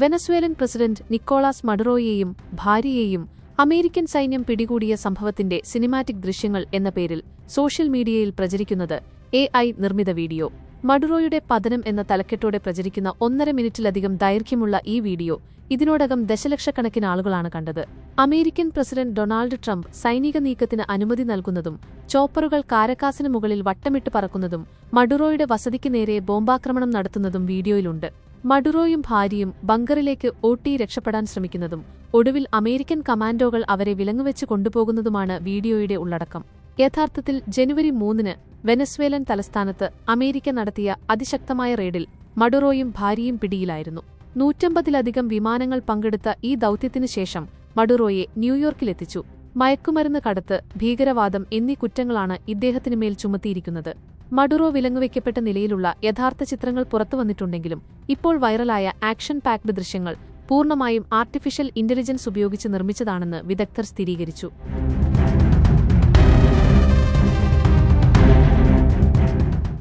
Venezuelan president Nicolas മഡുറോയെയും ഭാര്യയെയും American സൈന്യം പിടികൂടിയ സംഭവത്തിന്റെ സിനിമാറ്റിക് ദൃശ്യങ്ങൾ എന്ന പേരിൽ സോഷ്യൽ മീഡിയയിൽ പ്രചരിക്കുന്നത് AI നിർമ്മിത വീഡിയോ. മഡുറോയുടെ പതനം എന്ന തലക്കെട്ടോടെ പ്രചരിക്കുന്ന 1.5 മിനിറ്റിലധികം ദൈർഘ്യമുള്ള ഈ വീഡിയോ ഇതിനോടകം ദശലക്ഷക്കണക്കിന് ആളുകളാണ് കണ്ടത്. അമേരിക്കൻ പ്രസിഡന്റ് ഡൊണാൾഡ് ട്രംപ് സൈനിക നീക്കത്തിന് അനുമതി നൽകുന്നതും ചോപ്പറുകൾ കാരക്കാസിന് മുകളിൽ വട്ടമിട്ട് പറക്കുന്നതും മഡുറോയുടെ വസതിക്ക് നേരെ ബോംബാക്രമണം നടത്തുന്നതും വീഡിയോയിലുണ്ട്. മഡുറോയും ഭാര്യയും ബങ്കറിലേക്ക് ഓട്ടി രക്ഷപ്പെടാൻ ശ്രമിക്കുന്നതും ഒടുവിൽ അമേരിക്കൻ കമാൻഡോകൾ അവരെ വിലങ്ങുവെച്ച് കൊണ്ടുപോകുന്നതുമാണ് വീഡിയോയുടെ ഉള്ളടക്കം. യഥാർത്ഥത്തിൽ ജനുവരി 3-ന് വെനസ്വേലൻ തലസ്ഥാനത്ത് അമേരിക്ക നടത്തിയ അതിശക്തമായ റെയ്ഡിൽ മഡുറോയും ഭാര്യയും പിടിയിലായിരുന്നു. 150-ലധികം വിമാനങ്ങൾ പങ്കെടുത്ത ഈ ദൗത്യത്തിനു ശേഷം മഡുറോയെ ന്യൂയോർക്കിലെത്തിച്ചു. മയക്കുമരുന്ന് കടത്ത്, ഭീകരവാദം എന്നീ കുറ്റങ്ങളാണ് ഇദ്ദേഹത്തിനുമേൽ ചുമത്തിയിരിക്കുന്നത്. മഡുറോ വിലങ്ങുവെക്കപ്പെട്ട നിലയിലുള്ള യഥാർത്ഥ ചിത്രങ്ങൾ പുറത്തുവന്നിട്ടുണ്ടെങ്കിലും ഇപ്പോൾ വൈറലായ ആക്ഷൻ പാക്ഡ് ദൃശ്യങ്ങൾ പൂർണ്ണമായും ആർട്ടിഫിഷ്യൽ ഇന്റലിജൻസ് ഉപയോഗിച്ച് നിർമ്മിച്ചതാണെന്ന് വിദഗ്ധർ സ്ഥിരീകരിച്ചു.